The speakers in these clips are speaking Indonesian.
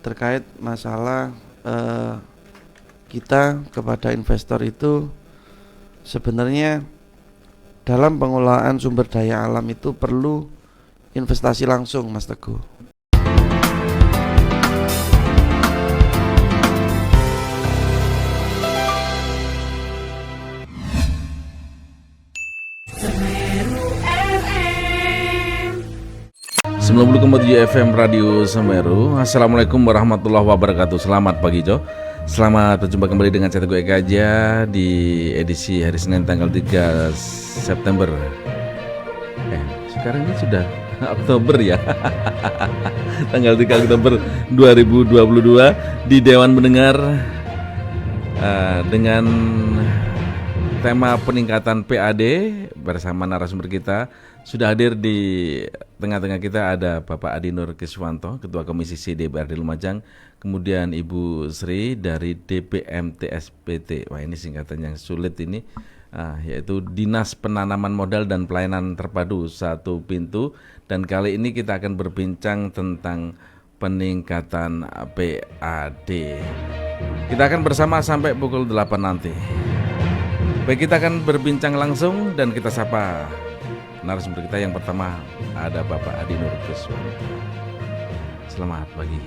terkait masalah kita kepada investor itu sebenarnya dalam pengelolaan sumber daya alam itu perlu investasi langsung, Mas Teguh. Semeru FM 90,7 FM Radio Semeru. Assalamualaikum warahmatullahi wabarakatuh. Selamat pagi Jo. Selamat berjumpa kembali dengan saya Teguh Eka Aja di edisi hari Senin tanggal 3 September. Sekarang ini sudah Oktober ya. Tanggal 3 Oktober 2022 di Dewan Pendengar dengan tema peningkatan PAD bersama narasumber kita. Sudah hadir di tengah-tengah kita ada Bapak Adi Nur Kiswanto, Ketua Komisi C DPRD Lumajang, kemudian Ibu Sri dari DPMTSPT. Wah, ini singkatan yang sulit ini, yaitu Dinas Penanaman Modal dan Pelayanan Terpadu Satu Pintu. Dan kali ini kita akan berbincang tentang peningkatan PAD. Kita akan bersama sampai pukul 8 nanti. Baik, kita akan berbincang langsung dan kita sapa narasumber kita. Yang pertama ada Bapak Adi Nur Kiswanto. Selamat pagi,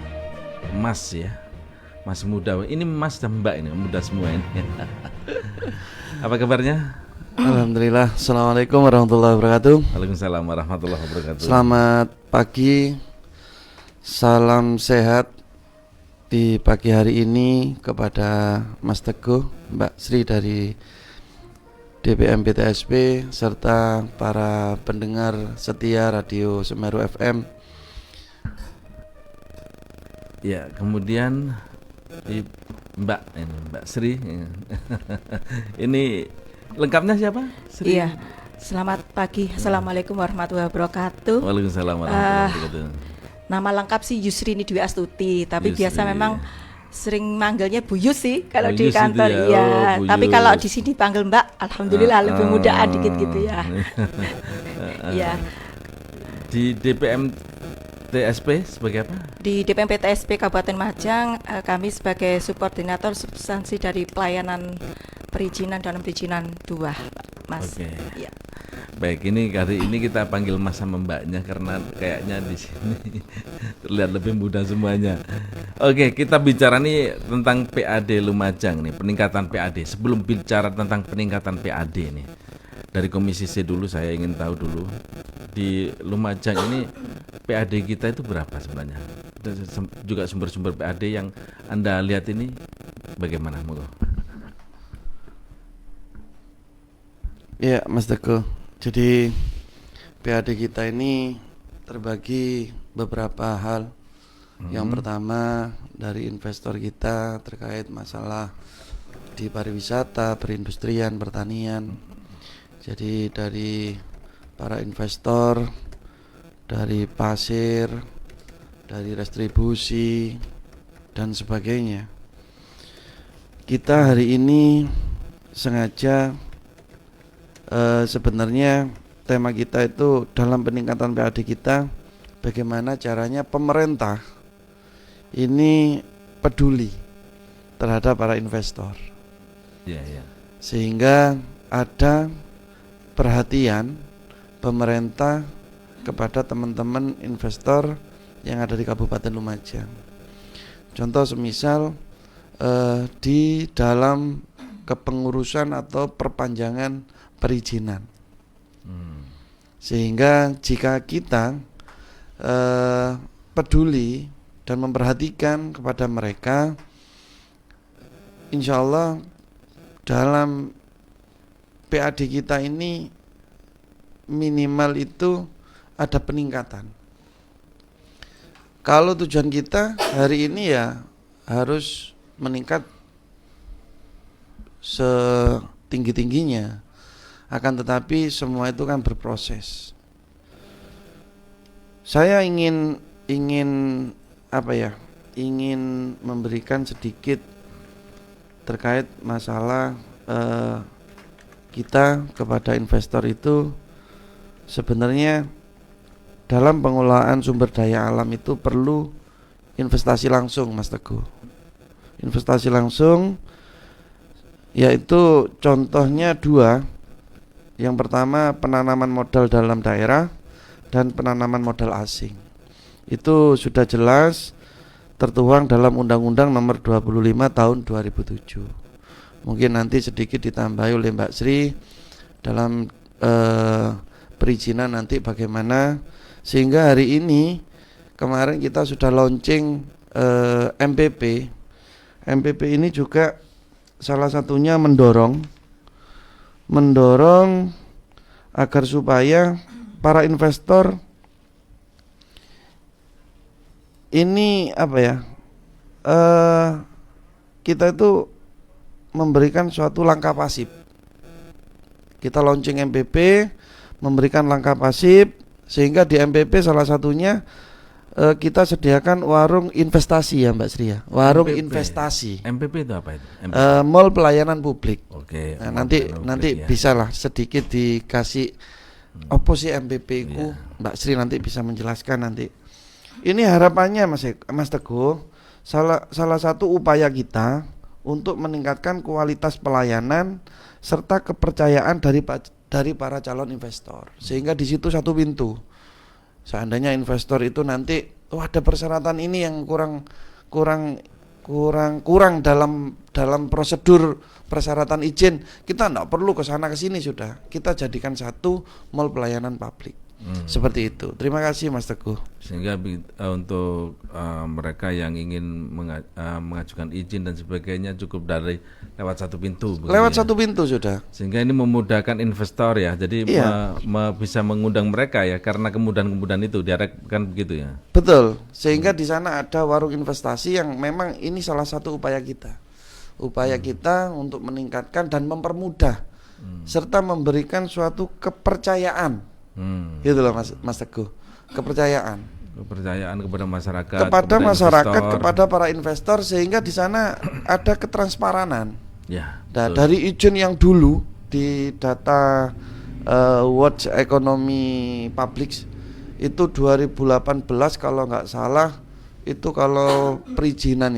Mas ya, Mas muda. Ini Mas dan Mbak ini muda semua ini. Apa kabarnya? Alhamdulillah. Assalamualaikum warahmatullahi wabarakatuh. Waalaikumsalam warahmatullahi wabarakatuh. Selamat pagi, salam sehat di pagi hari ini kepada Mas Teguh, Mbak Sri dari DPM PTSP serta para pendengar setia Radio Semeru FM. Ya, kemudian Mbak Sri. Ini lengkapnya siapa? Sri? Iya, selamat pagi. Assalamualaikum warahmatullahi wabarakatuh. Waalaikumsalam warahmatullahi wabarakatuh. Nama lengkap sih Yusrini Dwi Astuti, tapi Yusri. biasa memang sering manggilnya Bu Yus sih kalau Bu di Yus itu kantor. ya, Iya, Bu tapi Yus. kalau di sini panggil Mbak, alhamdulillah lebih mudaan dikit gitu ya. Iya. Di DPM TSP sebagai apa? Di DPM PTSP Kabupaten Majang, kami sebagai subkoordinator substansi dari pelayanan perizinan dan perizinan 2, Mas. Oke. Iya. Baik, ini kali ini kita panggil Mas sama Mbaknya karena kayaknya di sini terlihat lebih mudah semuanya. Oke, kita bicara nih tentang PAD Lumajang nih, peningkatan PAD. Sebelum bicara tentang peningkatan PAD nih, dari Komisi C dulu saya ingin tahu dulu di Lumajang ini PAD kita itu berapa sebenarnya? Dan juga sumber-sumber PAD yang Anda lihat ini bagaimana, Monggo? Ya, Mas Teguh. Jadi PAD kita ini terbagi beberapa hal. Yang pertama dari investor kita terkait masalah di pariwisata, perindustrian, pertanian. Jadi dari para investor, dari pasir, dari distribusi dan sebagainya. Kita hari ini sengaja sebenarnya tema kita itu dalam peningkatan PAD kita, bagaimana caranya pemerintah ini peduli terhadap para investor, sehingga ada perhatian pemerintah kepada teman-teman investor yang ada di Kabupaten Lumajang. Contoh semisal di dalam kepengurusan atau perpanjangan perizinan, sehingga jika kita peduli dan memperhatikan kepada mereka, insya Allah dalam PAD kita ini minimal itu ada peningkatan. Kalau tujuan kita hari ini ya harus meningkat setinggi-tingginya, akan tetapi semua itu kan berproses. Saya ingin memberikan sedikit terkait masalah kita kepada investor itu sebenarnya dalam pengelolaan sumber daya alam itu perlu investasi langsung, Mas Teguh. Investasi langsung yaitu contohnya dua. Yang pertama penanaman modal dalam daerah dan penanaman modal asing. Itu sudah jelas tertuang dalam Undang-Undang Nomor 25 Tahun 2007. Mungkin nanti sedikit ditambahi oleh Mbak Sri dalam perizinan nanti bagaimana, sehingga hari ini kemarin kita sudah launching MPP. MPP ini juga salah satunya mendorong agar supaya para investor ini kita itu memberikan suatu langkah pasif. Kita launching MPP, memberikan langkah pasif, sehingga di MPP salah satunya kita sediakan warung investasi ya Mbak Sri ya. Warung MPP. investasi. MPP itu apa itu? Mall pelayanan publik. Oke. Nah, nanti ya. bisa lah sedikit dikasih apa sih MPP itu, Mbak Sri nanti bisa menjelaskan nanti. Ini harapannya Mas Teguh, salah satu upaya kita untuk meningkatkan kualitas pelayanan serta kepercayaan dari para calon investor, sehingga di situ satu pintu. Seandainya investor itu nanti ada persyaratan ini yang kurang dalam prosedur persyaratan izin, kita tidak perlu ke sana ke sini, sudah kita jadikan satu mall pelayanan publik. Seperti itu. Terima kasih Mas Teguh. Sehingga untuk mereka yang ingin mengajukan izin dan sebagainya cukup dari lewat satu pintu. Lewat satu pintu sudah. Sehingga ini memudahkan investor ya. Jadi bisa mengundang mereka ya, karena kemudahan-kemudahan itu diharapkan begitu ya. Betul. Sehingga di sana ada warung investasi yang memang ini salah satu upaya kita. Upaya kita untuk meningkatkan dan mempermudah serta memberikan suatu kepercayaan. Gitu loh Mas Teguh, kepercayaan kepada masyarakat, kepada para investor, sehingga di sana ada ketransparanan. Ya. Nah, dari izin yang dulu di data World Economy Public itu 2018 kalau nggak salah, itu kalau perizinan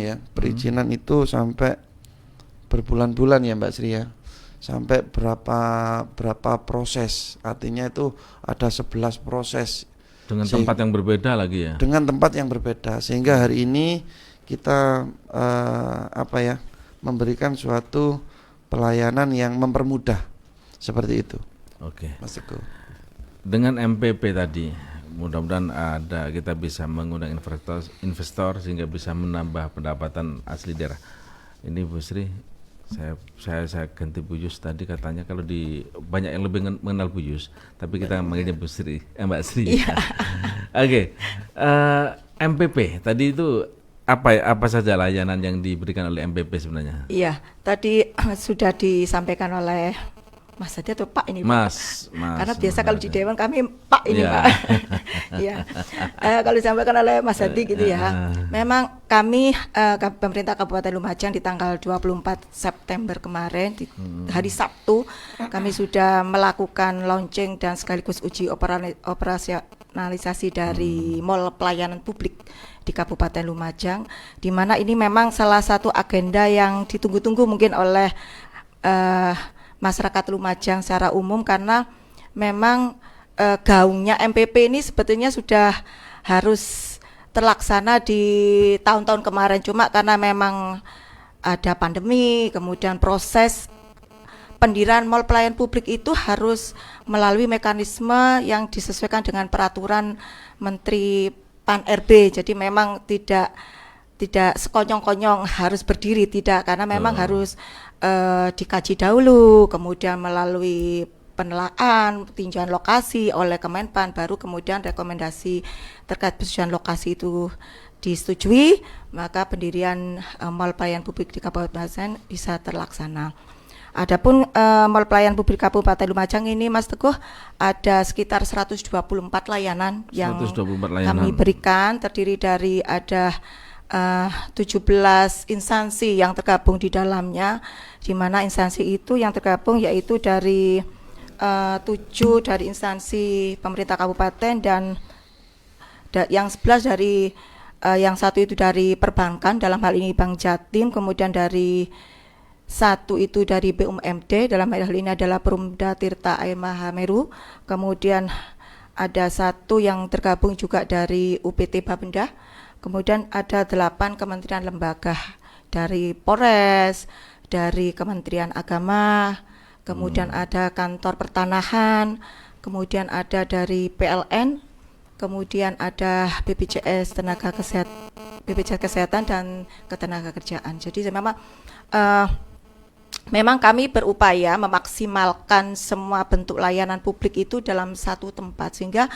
itu sampai berbulan-bulan ya Mbak Sri ya. Sampai berapa proses, artinya itu ada 11 proses dengan tempat yang berbeda lagi ya. Dengan tempat yang berbeda, sehingga hari ini kita memberikan suatu pelayanan yang mempermudah seperti itu. Oke. Mas Teguh. Dengan MPP tadi, mudah-mudahan kita bisa mengundang investor sehingga bisa menambah pendapatan asli daerah. Ini Bu Sri, saya ganti Bu Yus tadi, katanya kalau banyak yang lebih mengenal Bu Yus, tapi kita manggilnya Bu Sri, Mbak Sri. Iya. Oke. MPP tadi itu apa saja layanan yang diberikan oleh MPP sebenarnya? Iya, tadi sudah disampaikan oleh Mas Hadi atau Pak ini Pak? Mas. Karena biasa kalau di Dewan kami Pak ini Iya. Pak. Iya. Kalau disampaikan oleh Mas Hadi gitu ya. Memang kami pemerintah Kabupaten Lumajang di tanggal 24 September kemarin di hari Sabtu kami sudah melakukan launching dan sekaligus uji operasionalisasi dari mall pelayanan publik di Kabupaten Lumajang, di mana ini memang salah satu agenda yang ditunggu-tunggu mungkin oleh masyarakat Lumajang secara umum, karena memang gaungnya MPP ini sebetulnya sudah harus terlaksana di tahun-tahun kemarin, cuma karena memang ada pandemi, kemudian proses pendirian mall pelayanan publik itu harus melalui mekanisme yang disesuaikan dengan peraturan Menteri Pan-RB. Jadi memang tidak sekonyong-konyong harus berdiri, tidak, karena memang harus dikaji dahulu, kemudian melalui penelaahan, tinjauan lokasi oleh Kemenpan, baru kemudian rekomendasi terkait persetujuan lokasi itu disetujui, maka pendirian mall pelayanan publik di Kabupaten Lumajang bisa terlaksana. Adapun mall pelayanan publik Kabupaten Lumajang ini Mas Teguh ada sekitar 124 layanan yang 124 layanan. Kami berikan, terdiri dari ada 17 instansi yang tergabung di dalamnya, di mana instansi itu yang tergabung yaitu dari 7 dari instansi pemerintah kabupaten dan yang 11 dari yang satu itu dari perbankan, dalam hal ini Bank Jatim, kemudian dari satu itu dari BUMD, dalam hal ini adalah Perumda Tirta Air Mahameru, kemudian ada satu yang tergabung juga dari UPT Bapenda, kemudian ada 8 kementerian lembaga dari Polres, dari Kementerian Agama, kemudian ada kantor pertanahan, kemudian ada dari PLN, kemudian ada BPJS BPJS Kesehatan dan Ketenagakerjaan. Jadi memang kami berupaya memaksimalkan semua bentuk layanan publik itu dalam satu tempat, sehingga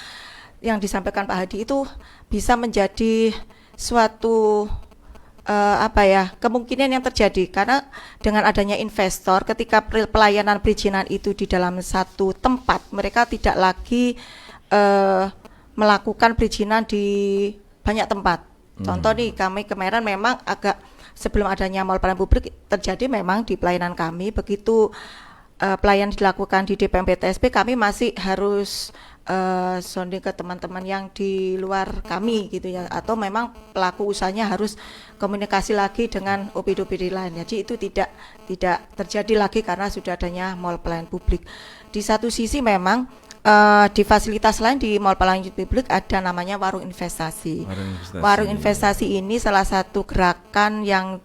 yang disampaikan Pak Hadi itu bisa menjadi suatu kemungkinan yang terjadi, karena dengan adanya investor, ketika pelayanan perizinan itu di dalam satu tempat, mereka tidak lagi melakukan perizinan di banyak tempat. Contoh nih, kami kemarin memang agak sebelum adanya mall pelayanan publik terjadi, memang di pelayanan kami begitu pelayanan dilakukan di DPM PTSP, kami masih harus sounding ke teman-teman yang di luar kami gitu ya, atau memang pelaku usahanya harus komunikasi lagi dengan OPD-OPD lain. Jadi itu tidak terjadi lagi karena sudah adanya mall pelayanan publik. Di satu sisi memang di fasilitas lain di mall pelayanan publik ada namanya warung investasi. Warung investasi ini salah satu gerakan yang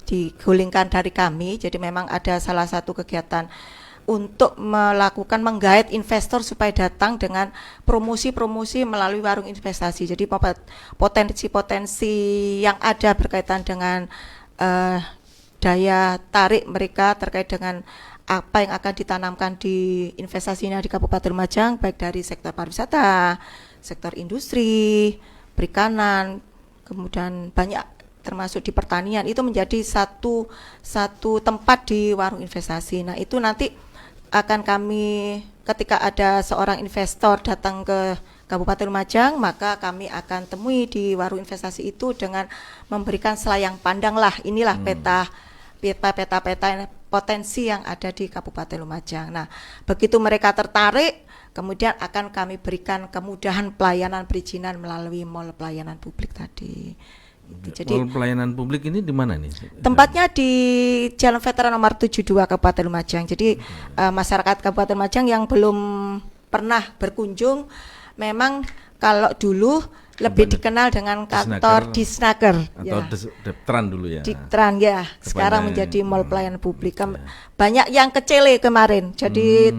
digulingkan dari kami. Jadi memang ada salah satu kegiatan untuk melakukan menggait investor supaya datang dengan promosi-promosi melalui warung investasi. Jadi potensi-potensi yang ada berkaitan dengan daya tarik mereka terkait dengan apa yang akan ditanamkan di investasinya di Kabupaten Lumajang, baik dari sektor pariwisata, sektor industri, perikanan, kemudian banyak termasuk di pertanian, itu menjadi satu tempat di warung investasi. Nah, itu nanti akan kami, ketika ada seorang investor datang ke Kabupaten Lumajang, maka kami akan temui di warung investasi itu dengan memberikan selayang pandang lah, inilah peta potensi yang ada di Kabupaten Lumajang. Nah, begitu mereka tertarik, kemudian akan kami berikan kemudahan pelayanan perizinan melalui mall pelayanan publik tadi. Jadi mall pelayanan publik ini di mana nih? Tempatnya di Jalan Veteran nomor 72 Kabupaten Lumajang. Jadi masyarakat Kabupaten Lumajang yang belum pernah berkunjung, memang kalau dulu lebih dikenal dengan kantor Disnaker atau Deptran dulu ya. Deptran ya. Sekarang menjadi mall pelayanan publik. Banyak yang kecele kemarin. Jadi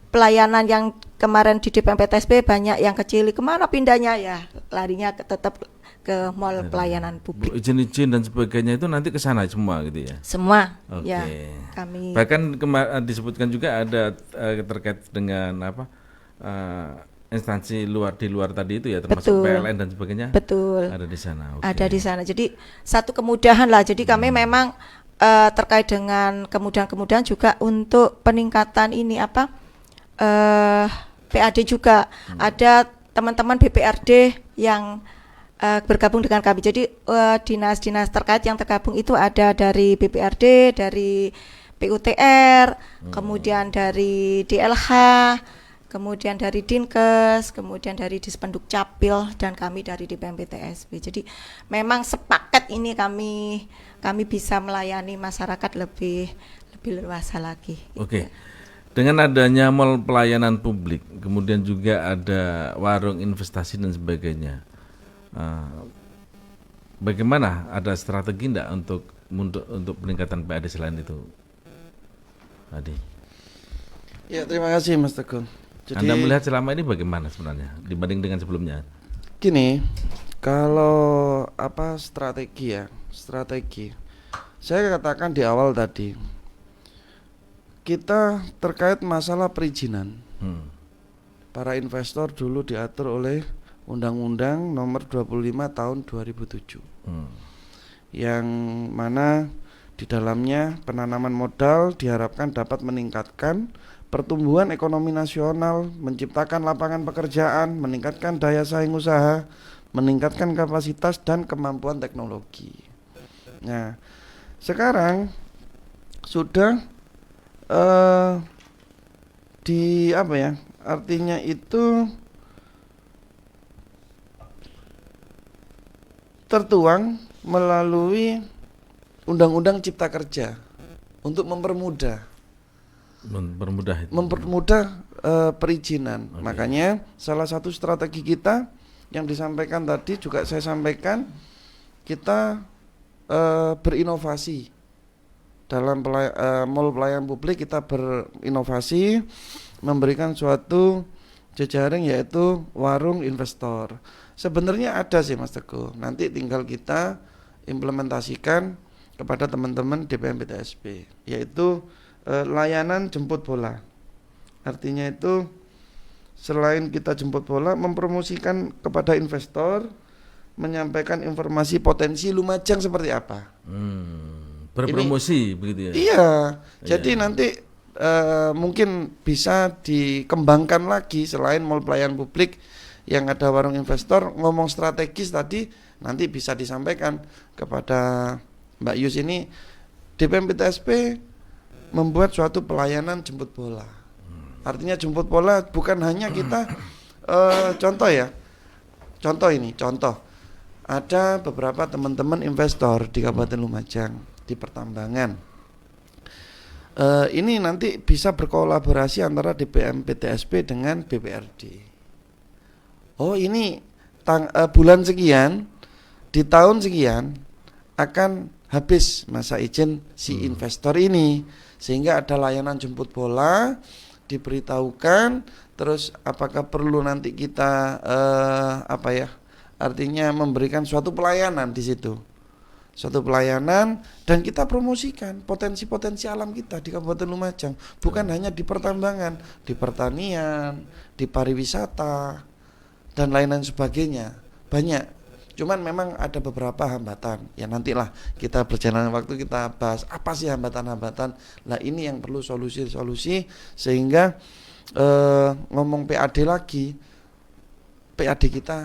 pelayanan yang kemarin di DPM PTSP banyak yang kecil, kemana pindahnya ya, larinya tetap ke mall pelayanan publik. Izin-izin dan sebagainya itu nanti ke sana semua gitu ya? Semua, Oke. ya kami. Bahkan disebutkan juga ada terkait dengan instansi di luar tadi itu ya, termasuk PLN dan sebagainya. Betul. Ada di sana. Ada di sana. Jadi satu kemudahan lah. Jadi kami memang terkait dengan kemudahan-kemudahan juga untuk peningkatan ini PAD juga. Ada teman-teman BPRD yang bergabung dengan kami. Jadi dinas-dinas terkait yang tergabung itu ada dari BPRD, dari PUTR, kemudian dari DLH, kemudian dari Dinkes, kemudian dari Dispenduk Capil, dan kami dari DPM PTSP. Jadi memang sepaket ini kami bisa melayani masyarakat lebih luas lagi. Oke. Dengan adanya mall pelayanan publik, kemudian juga ada warung investasi dan sebagainya. Bagaimana, ada strategi enggak untuk peningkatan PAD selain itu? Adi. Ya, terima kasih Mas Teguh. Jadi, Anda melihat selama ini bagaimana sebenarnya dibanding dengan sebelumnya? Gini, kalau strategi. Saya katakan di awal tadi, kita terkait masalah perizinan. Para investor dulu diatur oleh Undang-Undang Nomor 25 Tahun 2007, yang mana di dalamnya penanaman modal diharapkan dapat meningkatkan pertumbuhan ekonomi nasional, menciptakan lapangan pekerjaan, meningkatkan daya saing usaha, meningkatkan kapasitas dan kemampuan teknologi. Nah, sekarang sudah artinya itu tertuang melalui Undang-Undang Cipta Kerja untuk mempermudah perizinan. Makanya salah satu strategi kita yang disampaikan tadi juga saya sampaikan, kita berinovasi dalam mall pelayanan publik. Kita berinovasi memberikan suatu jejaring yaitu warung investor. Sebenarnya ada sih Mas Teguh, nanti tinggal kita implementasikan kepada teman-teman DPM PTSP, yaitu layanan jemput bola. Artinya itu selain kita jemput bola, mempromosikan kepada investor, menyampaikan informasi potensi Lumajang seperti apa. Berpromosi begitu ya. Iya. Jadi nanti mungkin bisa dikembangkan lagi selain mall pelayanan publik yang ada warung investor, ngomong strategis tadi nanti bisa disampaikan kepada Mbak Yus ini. DPM PTSP membuat suatu pelayanan jemput bola. Artinya jemput bola bukan hanya kita contoh ada beberapa teman-teman investor di Kabupaten Lumajang di pertambangan. Ini nanti bisa berkolaborasi antara DPM PTSP dengan BPRD. Oh ini bulan sekian, di tahun sekian akan habis masa izin si investor ini, sehingga ada layanan jemput bola, diberitahukan, terus apakah perlu nanti kita artinya memberikan suatu pelayanan di situ, suatu pelayanan, dan kita promosikan potensi-potensi alam kita di Kabupaten Lumajang, bukan hanya di pertambangan, di pertanian, di pariwisata dan lain-lain sebagainya, banyak. Cuman memang ada beberapa hambatan. Ya nantilah kita berjalan waktu kita bahas apa sih hambatan-hambatan. Lah ini yang perlu solusi-solusi sehingga ngomong PAD lagi, PAD kita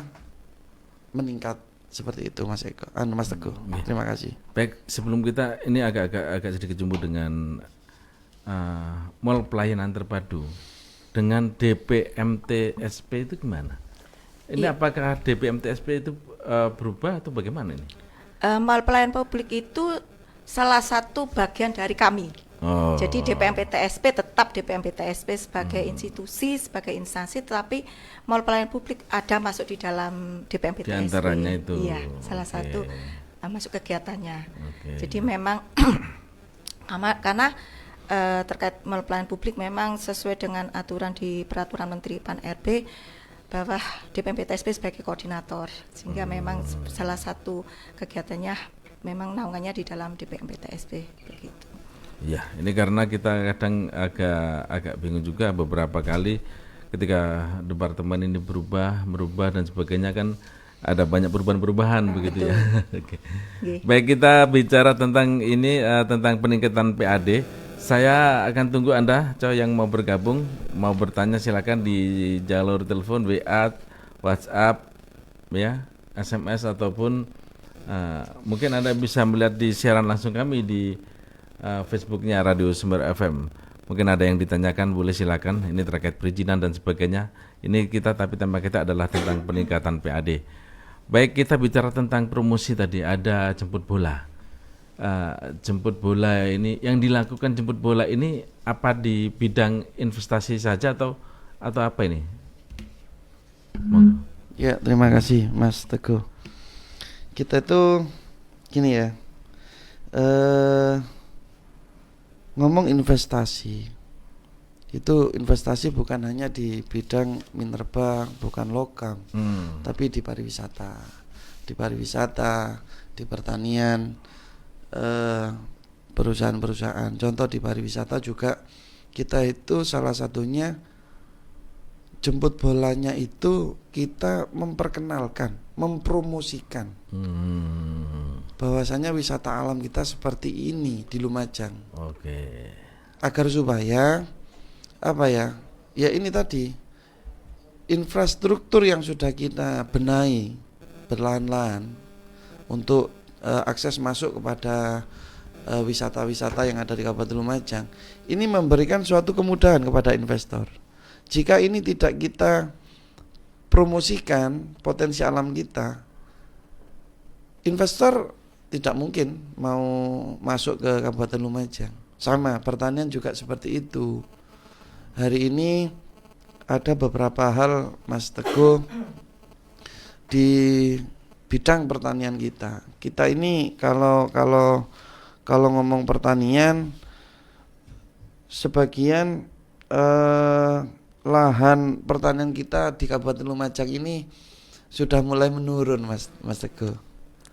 meningkat seperti itu Mas Eko, Mas Teguh. Terima kasih. Baik, sebelum kita ini agak sedikit jumbo dengan mall pelayanan terpadu dengan DPMTSP itu gimana? Ini apakah DPMTSP itu berubah atau bagaimana ini? Mall pelayanan publik itu salah satu bagian dari kami. Jadi DPM PTSP tetap DPM PTSP sebagai institusi, sebagai instansi, tetapi mall pelayanan publik ada masuk di dalam DPM PTSP. Di antaranya itu. Iya, salah satu masuk kegiatannya. Jadi memang karena terkait mall pelayanan publik memang sesuai dengan aturan di Peraturan Menteri PAN-RB bahwa DPM PTSP sebagai koordinator, sehingga memang salah satu kegiatannya memang naungannya di dalam DPM PTSP begitu. Ya, ini karena kita kadang agak bingung juga beberapa kali ketika departemen ini merubah dan sebagainya, kan ada banyak perubahan-perubahan begitu ya. Oke. Baik, kita bicara tentang ini tentang peningkatan PAD. Saya akan tunggu Anda, yang mau bergabung, mau bertanya silakan di jalur telepon, WA, WhatsApp, ya, SMS ataupun mungkin Anda bisa melihat di siaran langsung kami di Facebooknya Radio Sumber FM. Mungkin ada yang ditanyakan, boleh silakan. Ini terkait perizinan dan sebagainya. Ini tapi tema kita adalah tentang peningkatan PAD. Baik, kita bicara tentang promosi tadi, ada jemput bola. Jemput bola ini yang dilakukan jemput bola ini apa di bidang investasi saja atau apa ini? Ya, terima kasih Mas Teguh. Kita itu gini ya, ngomong investasi itu investasi bukan hanya di bidang minerba, bukan logam, tapi di pariwisata, di pertanian, perusahaan-perusahaan. Contoh di pariwisata juga kita itu salah satunya jemput bolanya itu kita memperkenalkan, mempromosikan bahwasanya wisata alam kita seperti ini di Lumajang. Agar supaya ya ini tadi infrastruktur yang sudah kita benahi perlahan-lahan untuk akses masuk kepada wisata-wisata yang ada di Kabupaten Lumajang ini memberikan suatu kemudahan kepada investor. Jika ini tidak kita promosikan potensi alam kita, investor tidak mungkin mau masuk ke Kabupaten Lumajang. Sama, pertanian juga seperti itu. Hari ini ada beberapa hal Mas Teguh di bidang pertanian kita. Kita ini kalau ngomong pertanian, sebagian lahan pertanian kita di Kabupaten Lumajang ini sudah mulai menurun, Mas Teguh.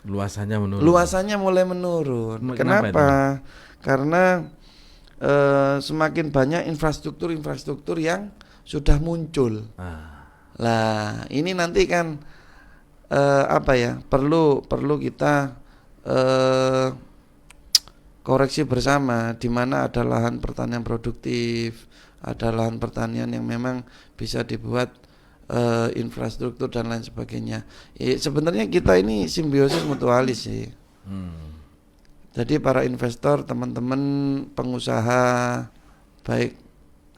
Luasannya menurun. Luasannya mulai menurun. Kenapa Kenapa? Karena semakin banyak infrastruktur yang sudah muncul. Lah, ini nanti kan perlu kita koreksi bersama, di mana ada lahan pertanian produktif, ada lahan pertanian yang memang bisa dibuat infrastruktur dan lain sebagainya. Sebenarnya kita ini simbiosis mutualis sih. Jadi para investor, teman-teman pengusaha, baik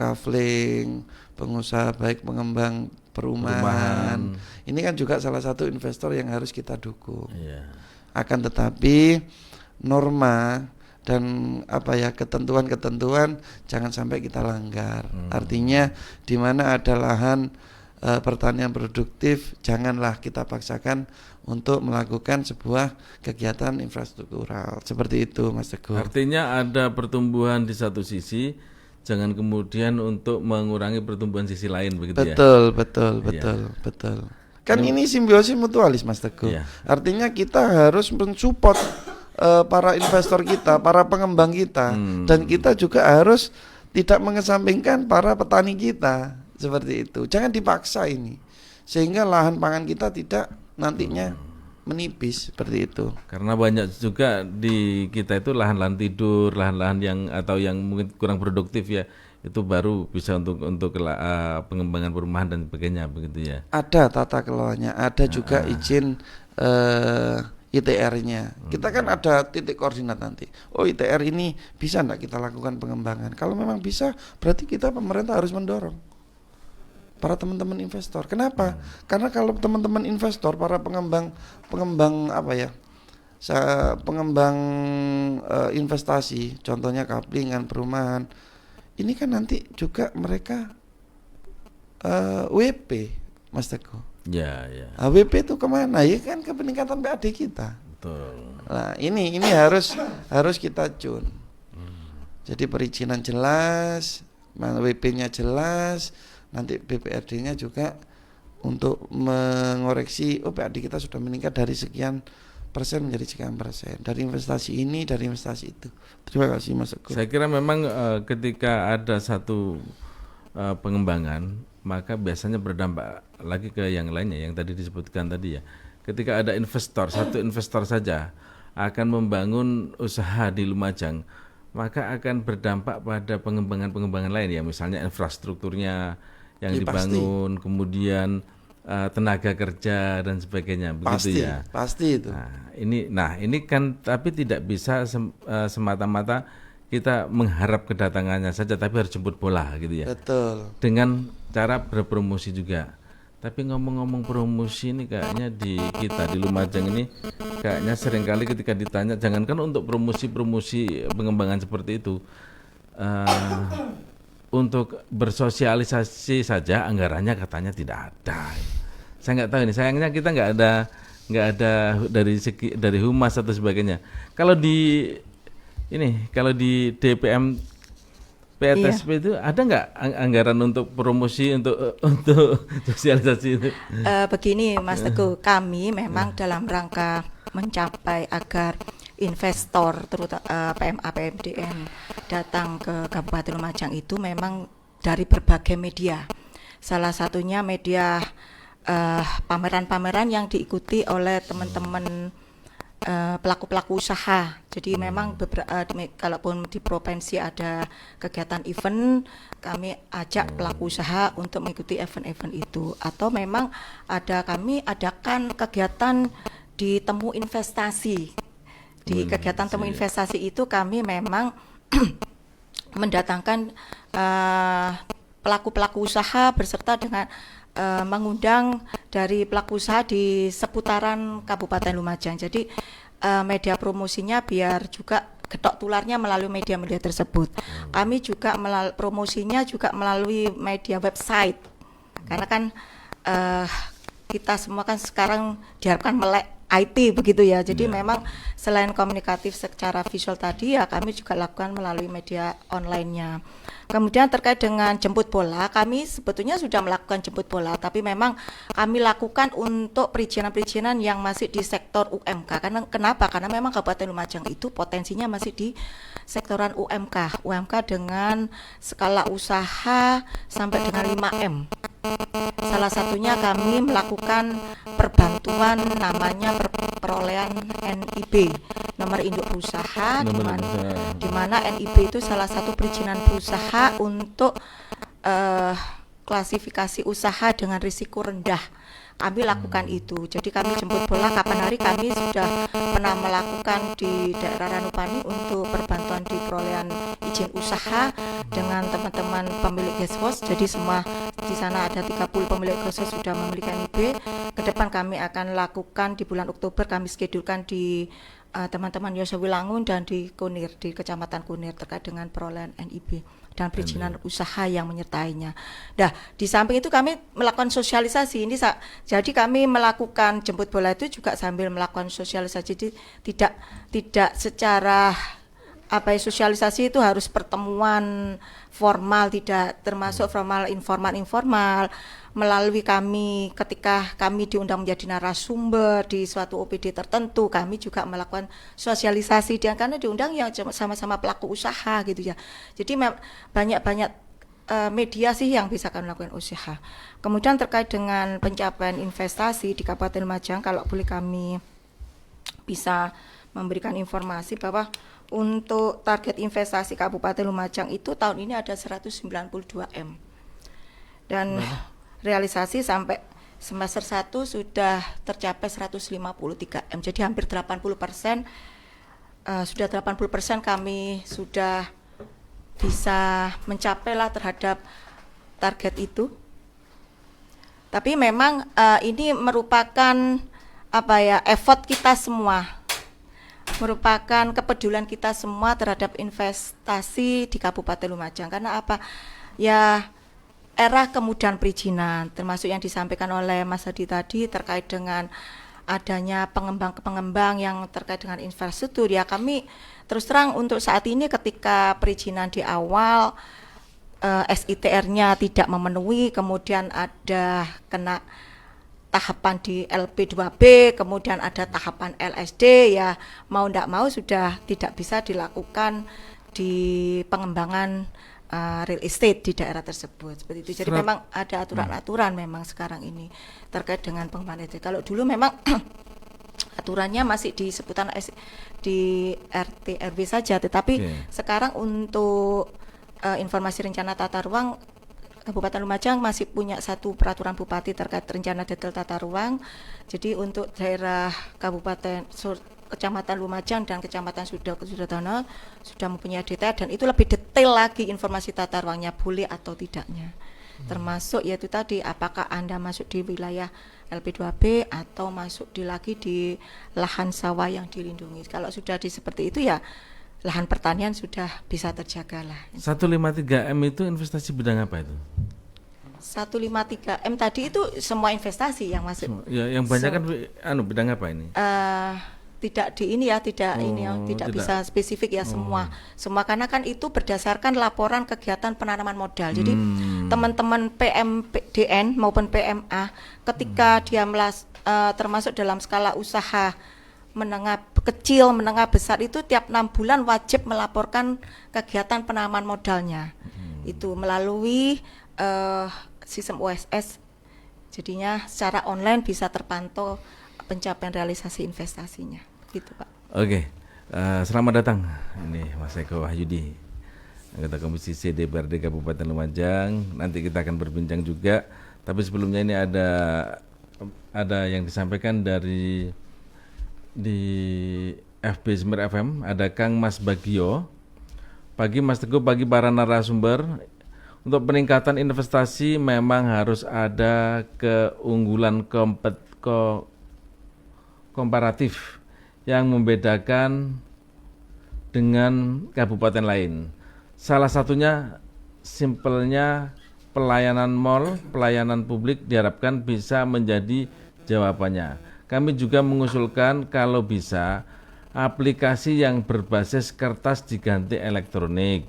kafling, pengusaha baik pengembang perumahan, ini kan juga salah satu investor yang harus kita dukung. Akan tetapi norma dan ketentuan-ketentuan jangan sampai kita langgar. Artinya di mana ada lahan pertanian produktif, janganlah kita paksakan untuk melakukan sebuah kegiatan infrastruktural seperti itu, Mas Teguh. Artinya ada pertumbuhan di satu sisi, jangan kemudian untuk mengurangi pertumbuhan sisi lain, begitu ya? Betul. Kan ini simbiosis mutualis, Mas Teguh. Artinya kita harus mensupport para investor kita, para pengembang kita, dan kita juga harus tidak mengesampingkan para petani kita, seperti itu. Jangan dipaksa ini, sehingga lahan pangan kita tidak nantinya menipis, seperti itu. Karena banyak juga di kita itu lahan-lahan tidur, lahan-lahan yang mungkin kurang produktif ya, itu baru bisa untuk pengembangan perumahan dan sebagainya, begitu ya. Ada tata kelolanya, ada juga izin ITR-nya. Kita kan ada titik koordinat nanti. Oh, ITR ini bisa enggak kita lakukan pengembangan? Kalau memang bisa, berarti kita pemerintah harus mendorong para teman-teman investor. Kenapa? Karena kalau teman-teman investor, para pengembang investasi, contohnya kaplingan, perumahan, ini kan nanti juga mereka WP, Mas Teguh. Ya. WP itu kemana? Ya kan ke peningkatan PAD kita. Betul. Nah, ini harus kita tune. Jadi perizinan jelas, WP-nya jelas, nanti BPRD-nya juga untuk mengoreksi, PAD kita sudah meningkat dari sekian persen menjadi sekian persen, dari investasi ini, dari investasi itu. Terima kasih, Mas Teguh. Saya kira memang ketika ada satu pengembangan, maka biasanya berdampak lagi ke yang lainnya, yang tadi disebutkan tadi ya. Ketika ada satu investor saja akan membangun usaha di Lumajang, maka akan berdampak pada pengembangan lain ya, misalnya infrastrukturnya yang dibangun, kemudian tenaga kerja dan sebagainya, begitu ya. Pasti itu. Nah ini kan tapi tidak bisa semata-mata kita mengharap kedatangannya saja, tapi harus jemput bola gitu ya. Betul. Dengan cara berpromosi juga. Tapi ngomong-ngomong promosi ini kayaknya di Lumajang ini kayaknya seringkali ketika ditanya, jangankan untuk promosi pengembangan seperti itu, untuk bersosialisasi saja anggarannya katanya tidak ada. Saya nggak tahu ini, sayangnya kita nggak ada dari humas atau sebagainya. Kalau di DPM PTSP itu ada nggak anggaran untuk promosi untuk sosialisasi itu? Begini, Mas Teguh, kami memang dalam rangka mencapai agar investor terutama PMA PMDN datang ke Kabupaten Lumajang itu memang dari berbagai media. Salah satunya media pameran-pameran yang diikuti oleh teman-teman pelaku-pelaku usaha. Jadi memang kalaupun di provinsi ada kegiatan event, kami ajak pelaku usaha untuk mengikuti event-event itu. Atau memang kami adakan kegiatan di temu investasi. Di kegiatan temu investasi itu kami memang mendatangkan pelaku-pelaku usaha berserta dengan mengundang dari pelaku usaha di seputaran Kabupaten Lumajang. Jadi media promosinya biar juga getok tularnya melalui media-media tersebut. Kami juga promosinya juga melalui media website. Karena kan kita semua kan sekarang diharapkan melek IT begitu ya. Jadi memang selain komunikatif secara visual tadi ya kami juga lakukan melalui media online-nya. Kemudian terkait dengan jemput bola, kami sebetulnya sudah melakukan jemput bola, tapi memang kami lakukan untuk perizinan-perizinan yang masih di sektor UMK. Karena kenapa? Karena memang Kabupaten Lumajang itu potensinya masih di sektoran UMK. UMK dengan skala usaha sampai dengan 5M. Salah satunya kami melakukan perbantuan namanya perolehan NIB, nomor induk berusaha, di mana NIB itu salah satu perizinan berusaha untuk klasifikasi usaha dengan risiko rendah. Kami lakukan itu. Jadi kami jemput bola kapan hari kami sudah pernah melakukan di daerah Ranupani untuk perbantuan di perolehan izin usaha dengan teman-teman pemilik guest house. Jadi semua di sana ada 30 pemilik guest house sudah memiliki NIB. Ke depan kami akan lakukan di bulan Oktober, kami schedulkan di teman-teman Yosowilangun dan di Kunir, di Kecamatan Kunir terkait dengan perolehan NIB dan perizinan usaha yang menyertainya. Nah, di samping itu kami melakukan sosialisasi ini, jadi kami melakukan jemput bola itu juga sambil melakukan sosialisasi. Jadi tidak secara sosialisasi itu harus pertemuan formal, tidak termasuk formal, informal melalui kami ketika kami diundang menjadi narasumber di suatu OPD tertentu, kami juga melakukan sosialisasi dan karena diundang yang sama-sama pelaku usaha gitu ya. Jadi banyak media sih yang bisa kami lakukan usaha. Kemudian terkait dengan pencapaian investasi di Kabupaten Lumajang, kalau boleh kami bisa memberikan informasi bahwa untuk target investasi Kabupaten Lumajang itu tahun ini ada 192 M. Dan realisasi sampai semester 1 sudah tercapai 153 M. Jadi hampir 80%, sudah 80% kami sudah bisa mencapai lah terhadap target itu. Tapi memang ini merupakan effort kita semua, merupakan kepedulian kita semua terhadap investasi di Kabupaten Lumajang. Karena apa? Ya, era kemudahan perizinan, termasuk yang disampaikan oleh Mas Hadi tadi terkait dengan adanya pengembang yang terkait dengan infrastruktur. Ya, kami terus terang untuk saat ini ketika perizinan di awal SITR-nya tidak memenuhi, kemudian ada kena tahapan di LP2B, kemudian ada tahapan LSD, ya mau tidak mau sudah tidak bisa dilakukan di pengembangan real estate di daerah tersebut seperti itu. Jadi memang ada aturan-aturan memang sekarang ini terkait dengan pengembangan itu. Kalau dulu memang aturannya masih di seputar di RT RW saja, tetapi sekarang untuk informasi rencana tata ruang Kabupaten Lumajang masih punya satu peraturan bupati terkait rencana detail tata ruang. Jadi untuk daerah Kecamatan Lumajang dan Kecamatan Sudotono sudah mempunyai detail dan itu lebih detail lagi informasi tata ruangnya boleh atau tidaknya. Termasuk yaitu tadi apakah Anda masuk di wilayah LP2B atau masuk lagi di lahan sawah yang dilindungi. Kalau sudah seperti itu ya lahan pertanian sudah bisa terjaga lah. 153M itu investasi bidang apa itu? 153M tadi itu semua investasi yang masuk. Ya, yang banyak kan bidang apa ini? Tidak bisa spesifik ya semua karena kan itu berdasarkan laporan kegiatan penanaman modal. Jadi teman-teman PMDN maupun PMA ketika dia termasuk dalam skala usaha menengah kecil, menengah besar itu tiap 6 bulan wajib melaporkan kegiatan penanaman modalnya. Itu melalui sistem OSS. Jadinya secara online bisa terpantau pencapaian realisasi investasinya, gitu Pak. Oke, selamat datang. Ini Mas Eko Wahyudi, anggota Komisi C DPRD Kabupaten Lumajang. Nanti kita akan berbincang juga. Tapi sebelumnya ini ada yang disampaikan di FB Semir FM. Ada Kang Mas Bagio. Pagi Mas Teguh, pagi para narasumber. Untuk peningkatan investasi memang harus ada keunggulan komparatif yang membedakan dengan kabupaten lain. Salah satunya simpelnya pelayanan mall, pelayanan publik diharapkan bisa menjadi jawabannya. Kami juga mengusulkan kalau bisa aplikasi yang berbasis kertas diganti elektronik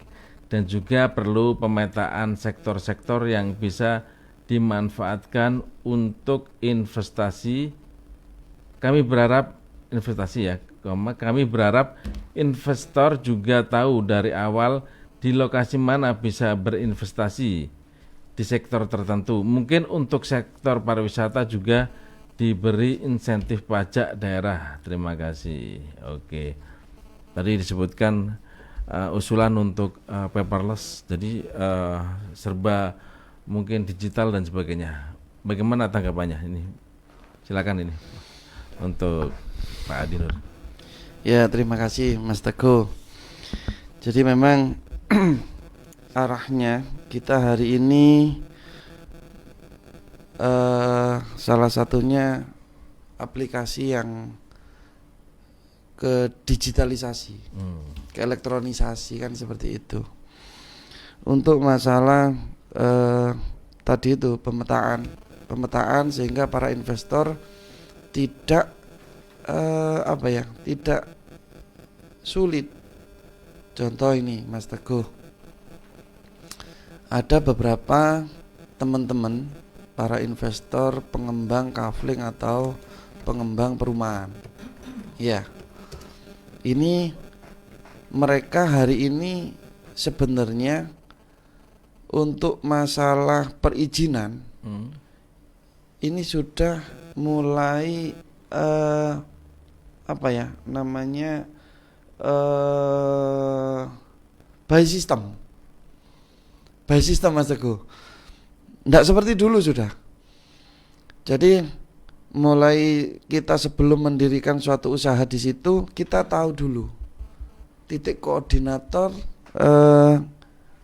dan juga perlu pemetaan sektor-sektor yang bisa dimanfaatkan untuk investasi. Kami berharap kami berharap investor juga tahu dari awal di lokasi mana bisa berinvestasi di sektor tertentu. Mungkin untuk sektor pariwisata juga diberi insentif pajak daerah. Terima kasih. Oke. Tadi disebutkan usulan untuk paperless, jadi serba mungkin digital dan sebagainya. Bagaimana tanggapannya ini? Silakan ini untuk Pak Adinur. Ya, terima kasih Mas Teguh. Jadi memang arahnya kita hari ini salah satunya aplikasi yang ke digitalisasi, ke elektronisasi kan seperti itu. Untuk masalah tadi itu pemetaan sehingga para investor tidak tidak sulit. Contoh ini Mas Teguh, ada beberapa teman-teman para investor pengembang kafling atau pengembang perumahan. Ya, ini mereka hari ini sebenarnya untuk masalah perizinan ini sudah mulai by system Mas Teguh. Tidak seperti dulu sudah. Jadi mulai kita sebelum mendirikan suatu usaha di situ, kita tahu dulu titik koordinator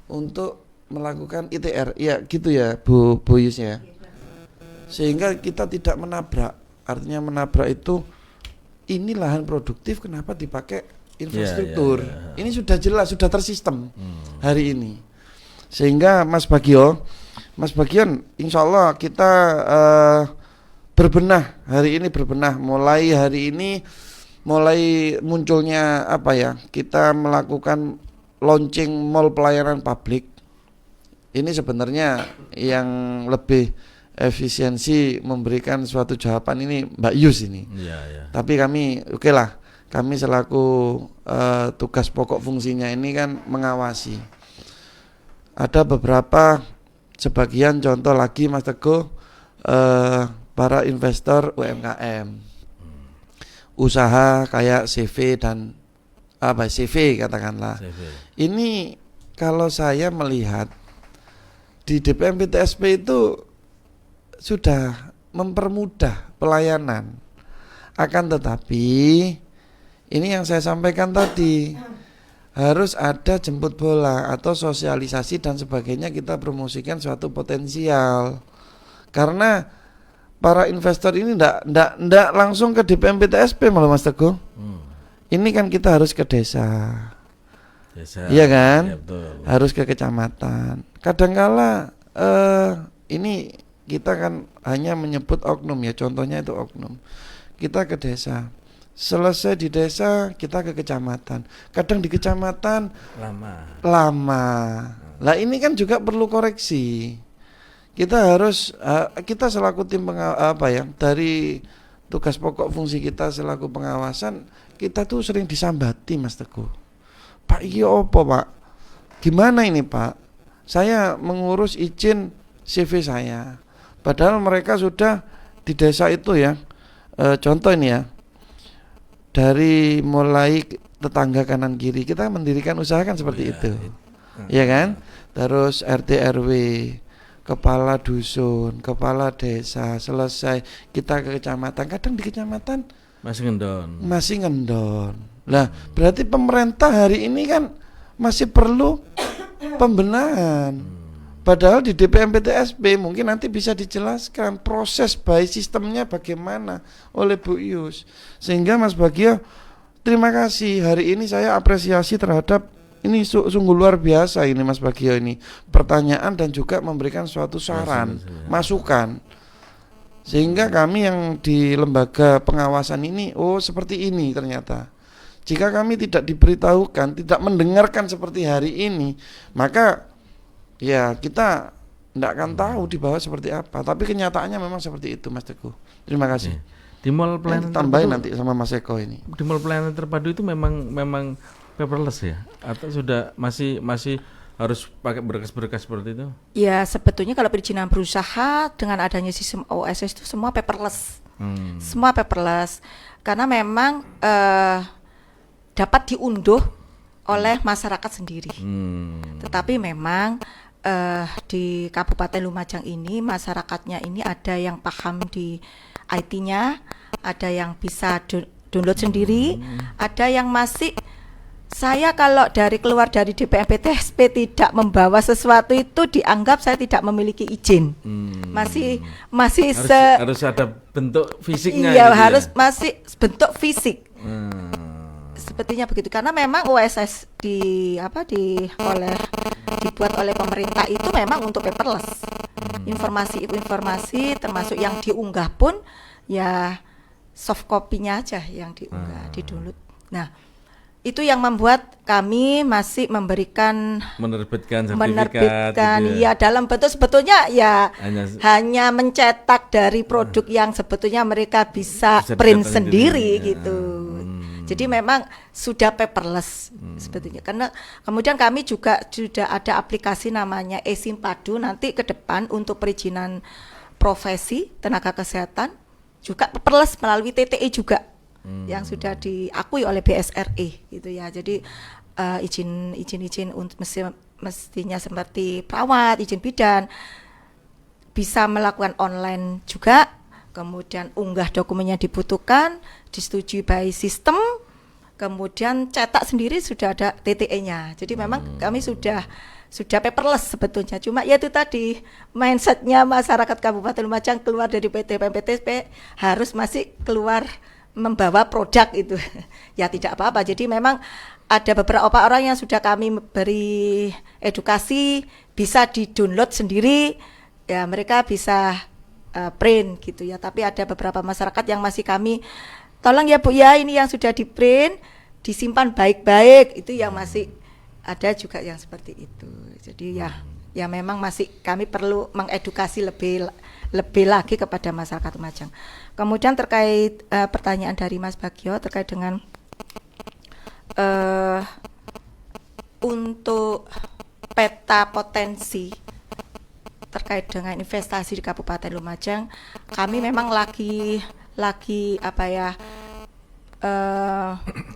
untuk melakukan ITR. Ya gitu ya Bu Yus ya. Sehingga kita tidak menabrak. Artinya menabrak itu ini lahan produktif kenapa dipakai infrastruktur. Ini sudah jelas, sudah tersistem hari ini. Sehingga Mas Bagian, insya Allah kita berbenah hari ini, mulai hari ini, mulai munculnya kita melakukan launching mall pelayanan publik. Ini sebenarnya yang lebih efisiensi memberikan suatu jawaban ini Mbak Yus ini. Tapi kami kami selaku tugas pokok fungsinya ini kan mengawasi. Ada beberapa sebagian contoh lagi Mas Teguh, para investor UMKM, usaha kayak CV dan CV katakanlah. Ini kalau saya melihat di DPM PTSP itu sudah mempermudah pelayanan. Akan tetapi ini yang saya sampaikan tadi, harus ada jemput bola atau sosialisasi dan sebagainya, kita promosikan suatu potensial. Karena para investor ini ndak langsung ke DPM PTSP malah Mas Teguh. Ini kan kita harus ke desa. Iya kan? Ya, harus ke kecamatan. Kadangkala ini kita kan hanya menyebut oknum ya, contohnya itu oknum. Kita ke desa. Selesai di desa kita ke kecamatan. Kadang di kecamatan lama. Lah ini kan juga perlu koreksi. Kita harus kita selaku tim dari tugas pokok fungsi kita selaku pengawasan, kita tuh sering disambati Mas Teguh. Pak iki opo Pak? Gimana ini Pak? Saya mengurus izin CV saya. Padahal mereka sudah di desa itu ya. Contoh ini ya. Dari mulai tetangga kanan kiri kita mendirikan usaha kan seperti itu. Iya kan? Terus RT RW, kepala dusun, kepala desa, selesai kita ke kecamatan. Kadang di kecamatan masih ngendon. Lah, berarti pemerintah hari ini kan masih perlu pembenahan. Padahal di DPMPTSP mungkin nanti bisa dijelaskan proses by sistemnya bagaimana oleh Bu Ius. Sehingga Mas Bagio, terima kasih. Hari ini saya apresiasi terhadap ini sungguh luar biasa ini Mas Bagio ini. Pertanyaan dan juga memberikan suatu saran, masukan. Sehingga kami yang di lembaga pengawasan ini, oh seperti ini ternyata. Jika kami tidak diberitahukan, tidak mendengarkan seperti hari ini, maka ya kita tidak akan tahu di bawah seperti apa. Tapi kenyataannya memang seperti itu Mas Teguh. Terima kasih. Di mall pelayanan Tambahin terpadu, nanti sama Mas Eko ini. di mall pelayanan terpadu itu memang paperless ya, atau sudah masih harus pakai berkas-berkas seperti itu? Ya sebetulnya kalau perizinan berusaha dengan adanya sistem OSS itu semua paperless, semua paperless, karena memang dapat diunduh oleh masyarakat sendiri. Tetapi memang di Kabupaten Lumajang ini masyarakatnya ini ada yang paham di IT-nya, ada yang bisa download sendiri, ada yang masih saya kalau keluar dari DPMPTSP tidak membawa sesuatu itu dianggap saya tidak memiliki izin. Masih harus ada bentuk fisiknya. Iya, gitu harus ya? masih bentuk fisik. Sepertinya begitu karena memang OSS dibuat oleh pemerintah itu memang untuk paperless. Informasi termasuk yang diunggah pun ya soft copy-nya aja yang diunggah, di-download. Nah, itu yang membuat kami masih menerbitkan sertifikat gitu ya dalam bentuk sebetulnya ya hanya mencetak dari produk yang sebetulnya mereka bisa print sendiri gitu. Jadi memang sudah paperless sebetulnya. Karena kemudian kami juga sudah ada aplikasi namanya eSimpadu nanti ke depan untuk perizinan profesi tenaga kesehatan juga paperless melalui TTE juga. Yang sudah diakui oleh BSRI gitu ya. Jadi izin untuk mestinya seperti perawat, izin bidan bisa melakukan online juga. Kemudian unggah dokumennya dibutuhkan, disetujui by sistem, kemudian cetak sendiri sudah ada TTE-nya. Jadi memang kami sudah paperless sebetulnya. Cuma ya itu tadi mindsetnya masyarakat Kabupaten Lumajang keluar dari PTPMPTSP harus masih keluar membawa produk itu. Ya tidak apa-apa. Jadi memang ada beberapa orang yang sudah kami beri edukasi bisa di-download sendiri. Ya mereka bisa print gitu ya. Tapi ada beberapa masyarakat yang masih kami tolong ya Bu ya ini yang sudah di-print disimpan baik-baik. Itu yang masih ada juga yang seperti itu. Jadi ya memang masih kami perlu mengedukasi lebih lagi kepada masyarakat Lumajang. Kemudian terkait pertanyaan dari Mas Bagio terkait dengan untuk peta potensi terkait dengan investasi di Kabupaten Lumajang, kami memang lagi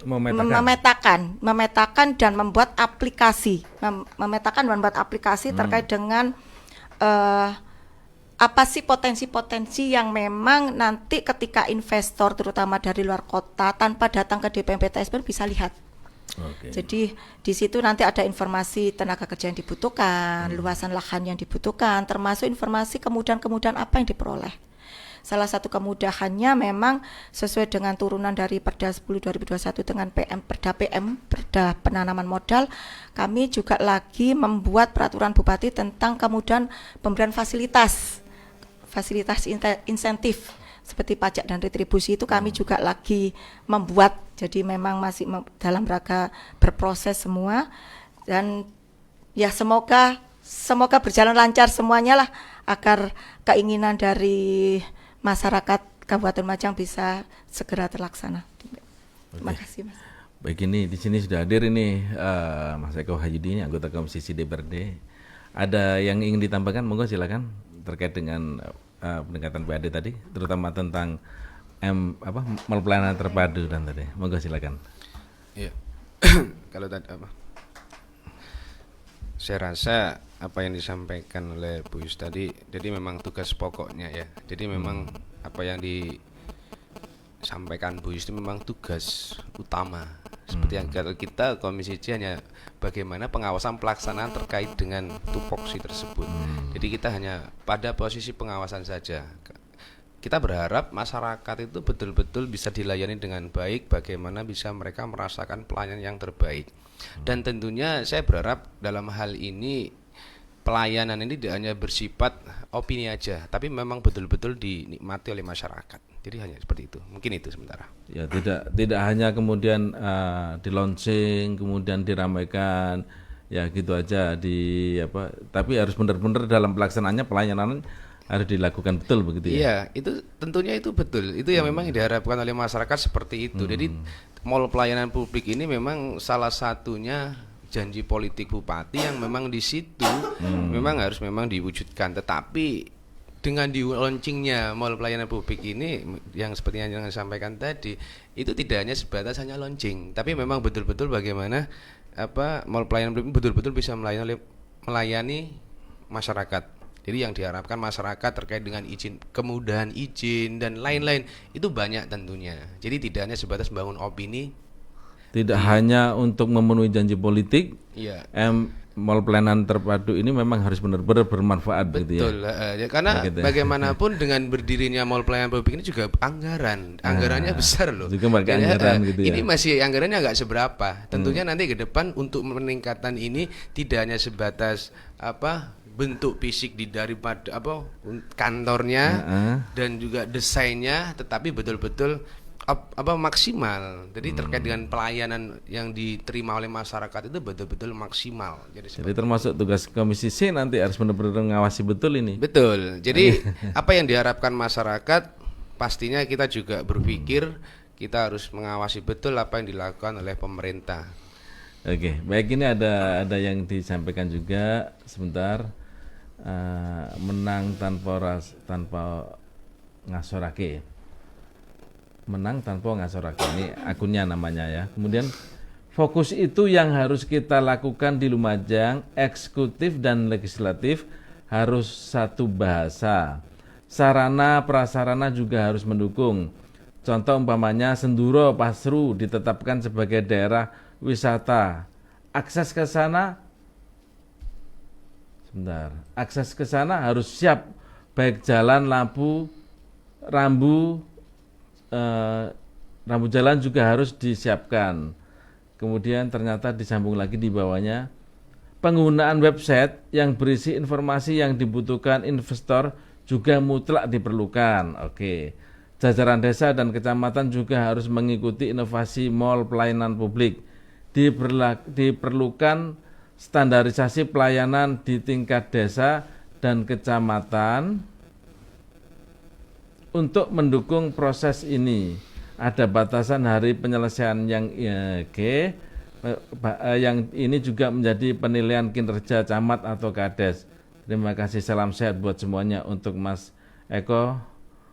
memetakan dan membuat aplikasi, terkait dengan apa sih potensi-potensi yang memang nanti ketika investor terutama dari luar kota tanpa datang ke DPMPTSP bisa lihat. Jadi di situ nanti ada informasi tenaga kerja yang dibutuhkan, luasan lahan yang dibutuhkan, termasuk informasi kemudahan-kemudahan apa yang diperoleh. Salah satu kemudahannya memang sesuai dengan turunan dari Perda 10 2021 dengan Perda penanaman modal, kami juga lagi membuat peraturan Bupati tentang kemudahan pemberian fasilitas insentif seperti pajak dan retribusi itu kami juga lagi membuat. Jadi memang masih dalam rangka berproses semua dan ya semoga berjalan lancar semuanya lah agar keinginan dari masyarakat Kabupaten Lumajang bisa segera terlaksana. Terima kasih Mas. Baik, ini di sini sudah hadir ini Mas Eko Hajudi, anggota Komisi DPRD. Ada yang ingin ditambahkan? Monggo silakan terkait dengan pendekatan PAD tadi, terutama tentang mall pelayanan terpadu dan tadi. Monggo silakan. Iya. Kalau tadi saya rasa apa yang disampaikan oleh Bu Yus tadi, jadi memang tugas pokoknya ya. Jadi memang apa yang disampaikan Bu Yus itu memang tugas utama Seperti yang kalau kita Komisi C hanya bagaimana pengawasan pelaksanaan terkait dengan tupoksi tersebut. Jadi kita hanya pada posisi pengawasan saja. Kita berharap masyarakat itu betul-betul bisa dilayani dengan baik, bagaimana bisa mereka merasakan pelayanan yang terbaik. Dan tentunya saya berharap dalam hal ini pelayanan ini tidak hanya bersifat opini aja, tapi memang betul-betul dinikmati oleh masyarakat. Jadi hanya seperti itu. Mungkin itu sementara. Ya, tidak hanya kemudian di launching, kemudian diramaikan, ya gitu aja tapi harus benar-benar dalam pelaksanaannya pelayanan harus dilakukan betul begitu ya. Iya, itu tentunya itu betul. Itu yang memang diharapkan oleh masyarakat seperti itu. Jadi mall pelayanan publik ini memang salah satunya janji politik bupati yang memang di situ memang harus memang diwujudkan. Tetapi dengan di launchingnya mall pelayanan publik ini yang seperti yang disampaikan tadi, itu tidak hanya sebatas hanya launching, tapi memang betul-betul bagaimana mall pelayanan publik betul-betul bisa melayani masyarakat. Jadi yang diharapkan masyarakat terkait dengan izin, kemudahan izin dan lain-lain itu banyak tentunya. Jadi tidak hanya sebatas membangun opini, tidak hanya untuk memenuhi janji politik. iya. Mall pelayanan terpadu ini memang harus benar-benar bermanfaat begitu ya. Betul, karena Begitu ya. bagaimanapun dengan berdirinya mall pelayanan publik ini juga anggarannya besar loh. Juga pakai anggaran gitu ya. Ini masih anggarannya nggak seberapa. Tentunya nanti ke depan untuk meningkatan ini tidak hanya sebatas bentuk fisik daripada kantornya dan juga desainnya, tetapi betul-betul maksimal. Jadi terkait dengan pelayanan yang diterima oleh masyarakat itu betul-betul maksimal. Jadi termasuk tugas Komisi C nanti harus benar-benar mengawasi betul ini. betul. Jadi apa yang diharapkan masyarakat, pastinya kita juga berpikir kita harus mengawasi betul apa yang dilakukan oleh pemerintah. Oke, baik, ini ada yang disampaikan juga sebentar. Menang tanpa ngasorake. Menang tanpa ngasorake, ini akunnya namanya ya. Kemudian fokus itu yang harus kita lakukan di Lumajang, eksekutif dan legislatif harus satu bahasa. Sarana prasarana juga harus mendukung. Contoh umpamanya Senduro Pasru ditetapkan sebagai daerah wisata. Akses ke sana akses ke sana harus siap, baik jalan, lampu, rambu jalan juga harus disiapkan. Kemudian ternyata disambung lagi di bawahnya, penggunaan website yang berisi informasi yang dibutuhkan investor juga mutlak diperlukan. Oke. Jajaran desa dan kecamatan juga harus mengikuti inovasi mall pelayanan publik. Diperlukan standarisasi pelayanan di tingkat desa dan kecamatan untuk mendukung proses ini. Ada batasan hari penyelesaian yang ini juga menjadi penilaian kinerja camat atau kades. Terima kasih, salam sehat buat semuanya. Untuk Mas Eko,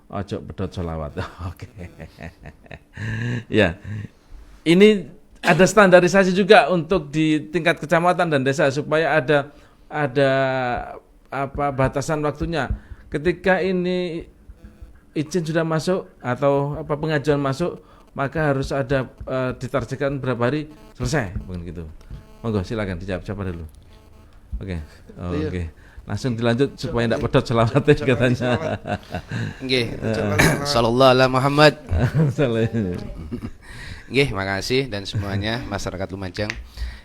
ojo pedot sholawat. Oke. Ya, ini ada standarisasi juga untuk di tingkat kecamatan dan desa supaya ada batasan waktunya. Ketika ini izin sudah masuk atau pengajuan masuk, maka harus ada ditargetkan berapa hari selesai, begitu. Monggo silakan dijawab siapa dulu. Oke. Langsung dilanjut supaya tidak pedot selawatnya katanya. Nggih. Sallallahu alaihi Muhammad. Nggih, makasih dan semuanya masyarakat Lumajang.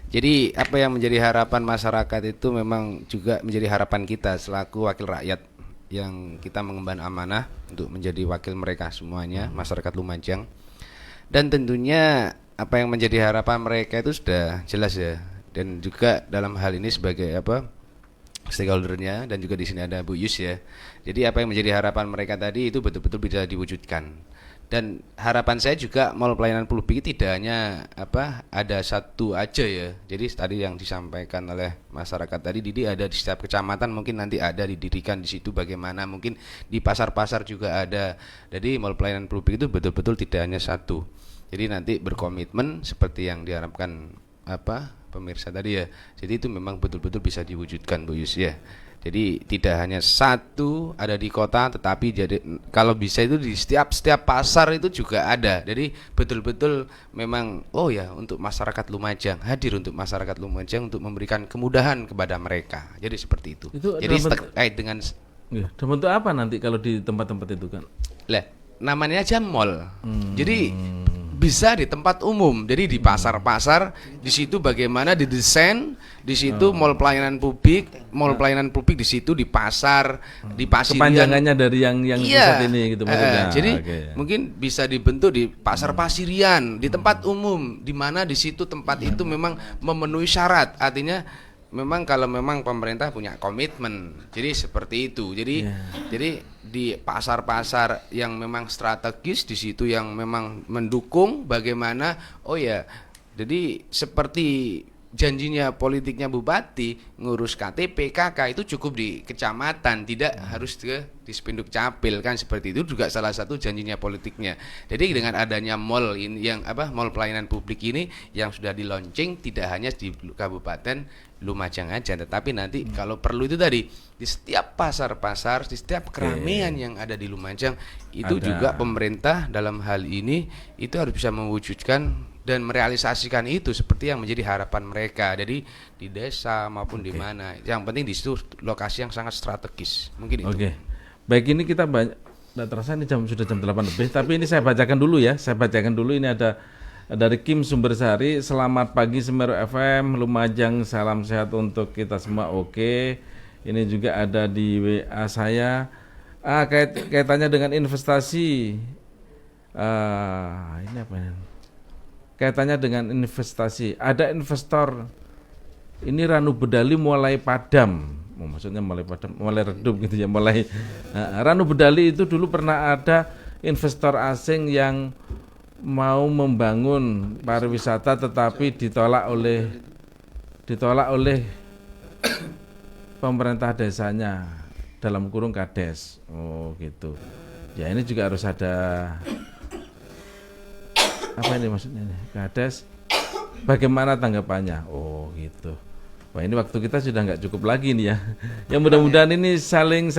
Jadi apa yang menjadi harapan masyarakat itu memang juga menjadi harapan kita selaku wakil rakyat yang kita mengemban amanah untuk menjadi wakil mereka semuanya, masyarakat Lumajang. Dan tentunya apa yang menjadi harapan mereka itu sudah jelas ya. Dan juga dalam hal ini sebagai stakeholdernya, dan juga di sini ada Bu Yus ya. Jadi apa yang menjadi harapan mereka tadi itu betul-betul bisa diwujudkan. Dan harapan saya juga mall pelayanan publik tidak hanya ada satu aja ya. Jadi tadi yang disampaikan oleh masyarakat tadi, ada di setiap kecamatan mungkin nanti ada didirikan di situ, bagaimana mungkin di pasar-pasar juga ada. Jadi mall pelayanan publik itu betul-betul tidak hanya satu. Jadi nanti berkomitmen seperti yang diharapkan pemirsa tadi ya. Jadi itu memang betul-betul bisa diwujudkan Bu Yus ya. Jadi tidak hanya satu ada di kota, tetapi jadi kalau bisa itu di setiap pasar itu juga ada. Jadi betul-betul memang untuk masyarakat Lumajang, hadir untuk masyarakat Lumajang untuk memberikan kemudahan kepada mereka. Jadi seperti itu. Jadi terkait dengan Ya, dalam bentuk apa nanti kalau di tempat-tempat itu kan? namanya aja mall. Jadi bisa di tempat umum. Jadi di pasar-pasar di situ bagaimana didesain di situ mall pelayanan publik di situ di pasar, di pasirian. Kepanjangannya dari yang pusat ini gitu maksudnya. Jadi mungkin bisa dibentuk di pasar pasirian, di tempat umum di mana di situ tempat itu memang memenuhi syarat. Artinya memang kalau memang pemerintah punya komitmen, jadi seperti itu. Jadi di pasar-pasar yang memang strategis di situ yang memang mendukung bagaimana jadi seperti janjinya politiknya bupati ngurus KTP KK itu cukup di kecamatan, tidak harus ke di Spenduk Capil kan, seperti itu juga salah satu janjinya politiknya. Jadi dengan adanya mall ini mall pelayanan publik ini yang sudah di launching tidak hanya di Kabupaten Lumajang aja, tetapi nanti kalau perlu itu tadi di setiap pasar-pasar, di setiap keramaian yang ada di Lumajang itu juga pemerintah dalam hal ini itu harus bisa mewujudkan dan merealisasikan itu seperti yang menjadi harapan mereka. Jadi di desa maupun di mana, yang penting di situ lokasi yang sangat strategis. Mungkin itu. Baik, ini kita tidak terasa ini sudah jam 8 lebih, tapi ini saya bacakan dulu ya. Ini ada dari Kim Sumbersari. Selamat pagi Semeru FM, Lumajang, salam sehat untuk kita semua. Ini juga ada di WA saya. Kaitannya dengan investasi. Ini apa ini? Kaitannya dengan investasi. Ada investor ini Ranu Bedali mulai padam. Maksudnya mulai padam, mulai redup gitu ya, Ranu Bedali itu dulu pernah ada investor asing yang mau membangun pariwisata tetapi ditolak oleh pemerintah desanya, dalam kurung Kades. Gitu. Ya ini juga harus ada apa ini maksudnya ini? Kades bagaimana tanggapannya? Gitu. Wah, ini waktu kita sudah nggak cukup lagi nih ya. Ya mudah-mudahan ini saling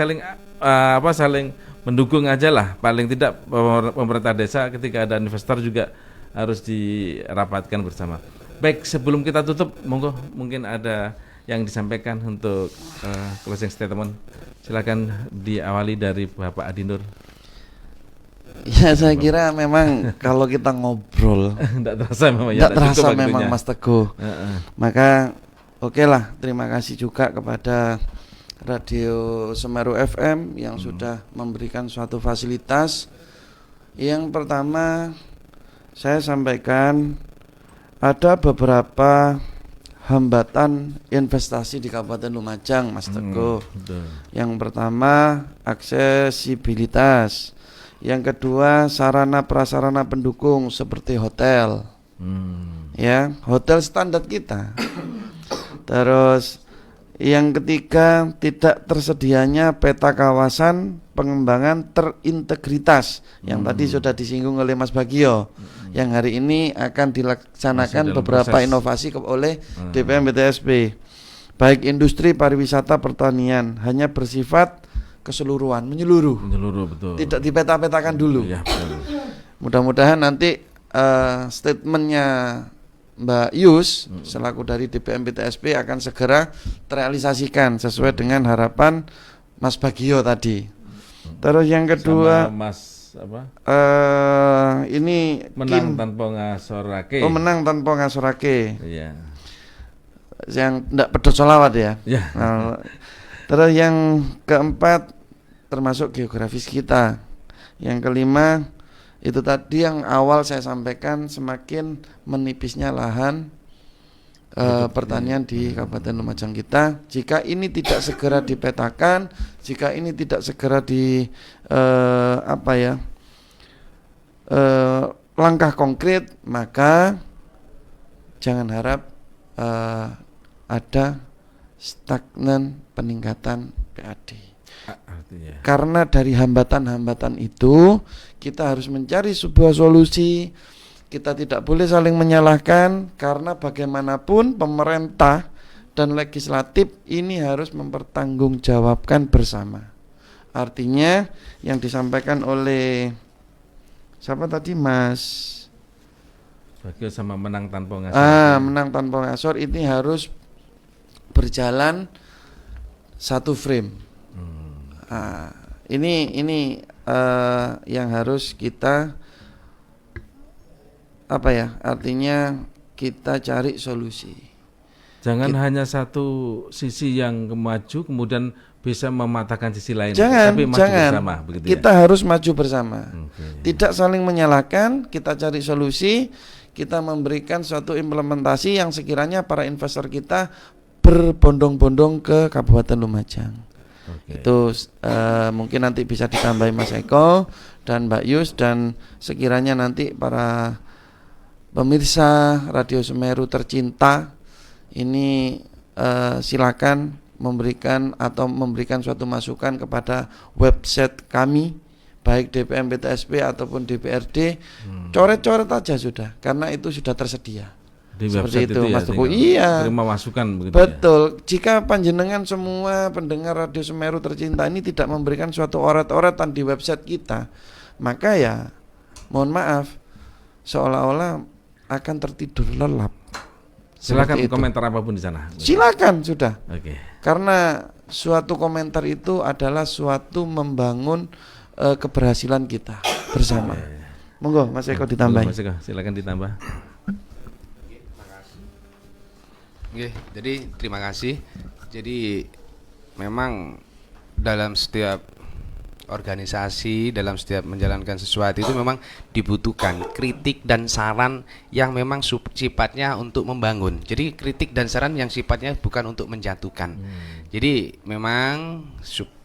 mendukung aja lah. Paling tidak pemerintah desa ketika ada investor juga harus dirapatkan bersama. Baik, sebelum kita tutup, monggo mungkin ada yang disampaikan untuk closing statement. Silakan diawali dari Bapak Adinur. Ya saya kira memang kalau kita ngobrol tidak terasa memang Mas Teguh. Maka lah, terima kasih juga kepada Radio Semeru FM yang sudah memberikan suatu fasilitas. Yang pertama saya sampaikan ada beberapa hambatan investasi di Kabupaten Lumajang, Mas Teguh. Yang pertama aksesibilitas. Yang kedua sarana prasarana pendukung seperti hotel. Ya, hotel standar kita. Terus yang ketiga tidak tersedianya peta kawasan pengembangan terintegritas yang tadi sudah disinggung oleh Mas Bagio, yang hari ini akan dilaksanakan beberapa inovasi oleh DPM BTSP, baik industri pariwisata pertanian, hanya bersifat keseluruhan, menyeluruh betul. Tidak dipeta-petakan dulu. Mudah-mudahan nanti statementnya Mbak Yus selaku dari DPM BTSP akan segera terrealisasikan sesuai dengan harapan Mas Bagio tadi. Terus yang kedua sama Mas ini menang tanpa ngasorake. Menang tanpa ngasorake. Iya. Yang tidak pedot sholawat ya. Terus yang keempat termasuk geografis kita. Yang kelima itu tadi yang awal saya sampaikan, semakin menipisnya lahan pertanian di Kabupaten Lumajang kita. Jika ini tidak segera dipetakan, jika ini tidak segera langkah konkret, maka jangan harap ada stagnan peningkatan PAD. Karena dari hambatan-hambatan itu kita harus mencari sebuah solusi Kita tidak boleh saling menyalahkan karena bagaimanapun pemerintah dan legislatif ini harus mempertanggungjawabkan bersama. Artinya yang disampaikan oleh siapa tadi, Mas Bagio sama menang tanpa ngasih. menang tanpa ngasor ini harus berjalan satu frame. Ini yang harus kita artinya kita cari solusi. Jangan hanya satu sisi yang maju kemudian bisa mematahkan sisi lain, Jangan, tapi maju jangan. bersama, begitu Kita ya. harus maju bersama. Oke. Tidak saling menyalahkan, kita cari solusi, kita memberikan suatu implementasi yang sekiranya para investor kita berbondong-bondong ke Kabupaten Lumajang. Oke. Itu mungkin nanti bisa ditambahin Mas Eko dan Mbak Yus, dan sekiranya nanti para pemirsa Radio Semeru tercinta ini silakan memberikan suatu masukan kepada website kami, baik DPM PTSP ataupun DPRD. Coret-coret aja sudah, karena itu sudah tersedia. Di Seperti website itu, ya, Mas Teguh. tinggal Iya. terima masukan begitu ya. Betul. Jika panjenengan semua pendengar Radio Semeru tercinta ini tidak memberikan suatu oret-oretan di website kita, maka ya mohon maaf, seolah-olah akan tertidur lelap. Silakan Seperti itu. komentar apapun di sana. Silakan sudah. Oke. Karena suatu komentar itu adalah suatu membangun keberhasilan kita bersama. Monggo Mas Eko ditambahin. Mas Eko, silakan ditambah. Oke, jadi terima kasih. Jadi memang dalam setiap organisasi, dalam setiap menjalankan sesuatu itu memang dibutuhkan kritik dan saran yang memang sifatnya untuk membangun. Jadi kritik dan saran yang sifatnya bukan untuk menjatuhkan. Jadi memang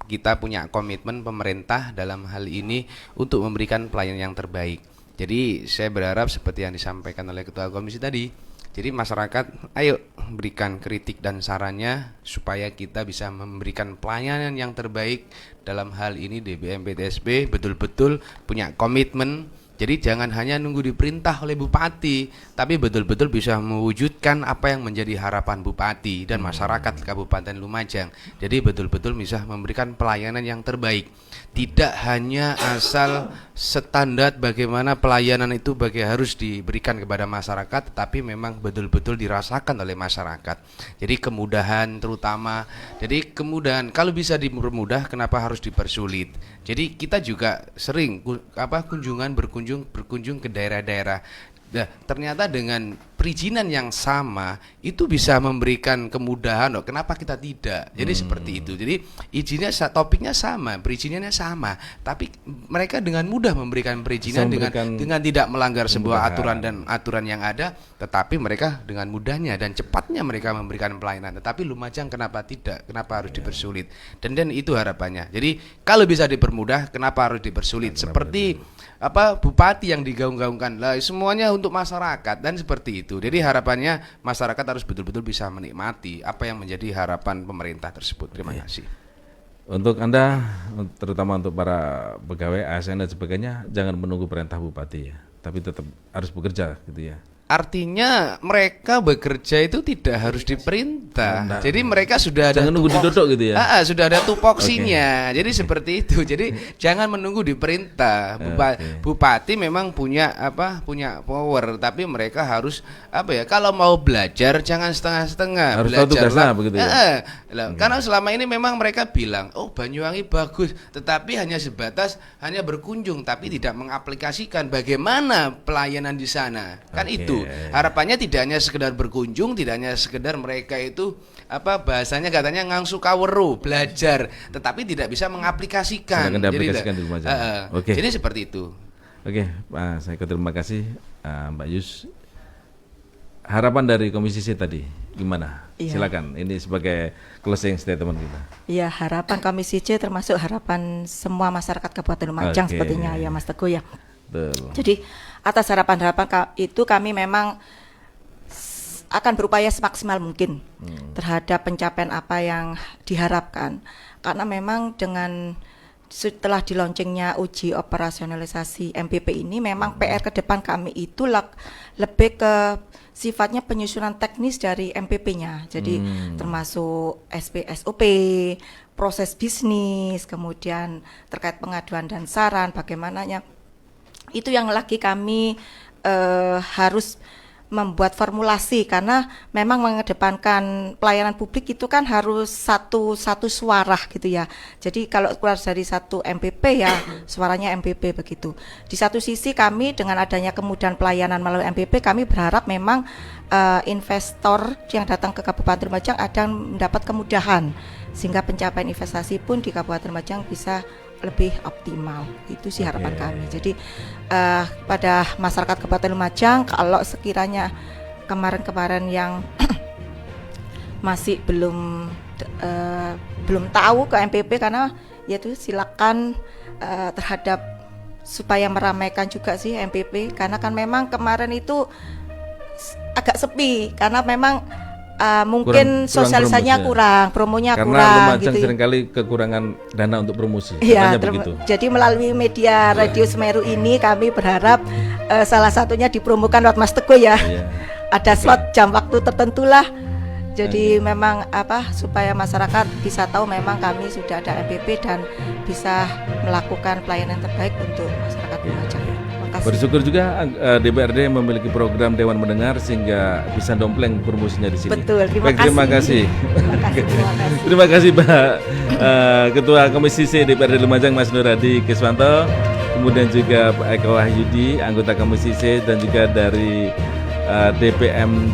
kita punya komitmen pemerintah dalam hal ini untuk memberikan pelayanan yang terbaik. Jadi saya berharap seperti yang disampaikan oleh Ketua Komisi tadi, jadi masyarakat ayo berikan kritik dan sarannya supaya kita bisa memberikan pelayanan yang terbaik. Dalam hal ini DPM PTSP betul-betul punya komitmen. Jadi jangan hanya nunggu diperintah oleh bupati, tapi betul-betul bisa mewujudkan apa yang menjadi harapan bupati dan masyarakat Kabupaten Lumajang. Jadi betul-betul bisa memberikan pelayanan yang terbaik. Tidak hanya asal standar bagaimana pelayanan itu harus diberikan kepada masyarakat, tapi memang betul-betul dirasakan oleh masyarakat. Jadi kemudahan terutama, jadi kemudahan kalau bisa dipermudah, kenapa harus dipersulit? Jadi kita juga sering berkunjung ke daerah-daerah. Nah, ternyata dengan perizinan yang sama itu bisa memberikan kemudahan. Kenapa kita tidak? Jadi seperti itu. Jadi izinnya topiknya sama, perizinannya sama, tapi mereka dengan mudah memberikan perizinan dengan tidak melanggar sebuah aturan yang ada, tetapi mereka dengan mudahnya dan cepatnya mereka memberikan pelayanan. Tetapi Lumajang kenapa tidak? Kenapa harus dipersulit? Dan itu harapannya. Jadi kalau bisa dipermudah, kenapa harus dipersulit? Seperti bupati yang digaung-gaungkan lah, semuanya untuk masyarakat dan seperti itu. Jadi harapannya masyarakat harus betul-betul bisa menikmati apa yang menjadi harapan pemerintah tersebut. Terima kasih. Untuk Anda, terutama untuk para pegawai ASN dan sebagainya, jangan menunggu perintah bupati ya, tapi tetap harus bekerja gitu ya. Artinya mereka bekerja itu tidak harus diperintah. Jadi mereka sudah ada Jangan nunggu didodok gitu ya. Sudah ada tupoksinya. Jadi seperti itu. Jadi jangan menunggu diperintah. Bupati memang punya power, tapi mereka harus kalau mau belajar jangan setengah-setengah. Harus tahu tugasnya begitu ya. Karena selama ini memang mereka bilang, "Oh, Banyuwangi bagus," tetapi hanya sebatas hanya berkunjung tapi tidak mengaplikasikan bagaimana pelayanan di sana. Kan itu. Harapannya tidak hanya sekedar berkunjung, tidak hanya sekedar mereka itu bahasanya katanya ngangsu kaweru, belajar, tetapi tidak bisa mengaplikasikan. Jadi seperti itu. Oke, Pak Saiko, terima kasih. Mbak Yus, harapan dari Komisi C tadi gimana? Iya. Silakan, ini sebagai closing statement kita. Ya, harapan Komisi C termasuk harapan semua masyarakat Kabupaten Lumajang sepertinya ya Mas Teguh ya. Betul. Jadi atas harapan-harapan itu kami memang akan berupaya semaksimal mungkin terhadap pencapaian apa yang diharapkan. Karena memang dengan setelah di launchingnya uji operasionalisasi MPP ini, memang PR ke depan kami itu lebih ke sifatnya penyusunan teknis dari MPP-nya. Jadi termasuk SOP, proses bisnis, kemudian terkait pengaduan dan saran, bagaimananya. Itu yang lagi kami harus membuat formulasi, karena memang mengedepankan pelayanan publik itu kan harus satu suara gitu ya. Jadi kalau keluar dari satu MPP ya suaranya MPP begitu. Di satu sisi kami dengan adanya kemudahan pelayanan melalui MPP, kami berharap memang investor yang datang ke Kabupaten Lumajang ada mendapat kemudahan, sehingga pencapaian investasi pun di Kabupaten Lumajang bisa lebih optimal. Itu sih harapan kami. Jadi pada masyarakat Kabupaten Lumajang, kalau sekiranya kemarin-kemarin yang masih belum tahu ke MPP, karena yaitu silakan terhadap supaya meramaikan juga sih MPP, karena kan memang kemarin itu agak sepi karena memang mungkin sosialisasinya kurang, promonya karena kurang Lumajang gitu. seringkali kekurangan dana untuk promosi. Iya, Katanya begitu. jadi melalui media Radio Semeru ini kami berharap salah satunya dipromokan lewat Mas Teguh ya. Iya. Ada slot jam waktu tertentu lah. Jadi memang supaya masyarakat bisa tahu memang kami sudah ada MPP dan bisa melakukan pelayanan terbaik untuk masyarakat Lumajang. Terima kasih. Bersyukur juga DPRD memiliki program Dewan Mendengar sehingga bisa dompleng promosinya di sini. Betul, Terima kasih. Terima kasih. Terima kasih Pak Ketua Komisi C DPRD Lumajang Mas Nur Hadi Kiswanto, kemudian juga Pak Eko Wahyudi anggota Komisi C, dan juga dari DPM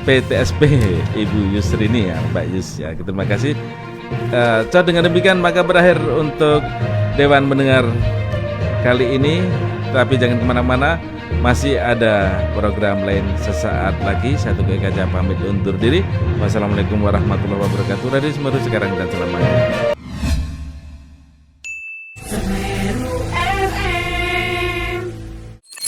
PTSP Ibu Yusrini ya, Mbak Yus ya. Terima kasih. Dengan demikian maka berakhir untuk Dewan Mendengar kali ini. Tapi jangan kemana-mana, masih ada program lain sesaat lagi. Saya Teguh Eka Caca pamit undur diri. Wassalamualaikum warahmatullahi wabarakatuh. Radio Semeru sekarang dan selamanya.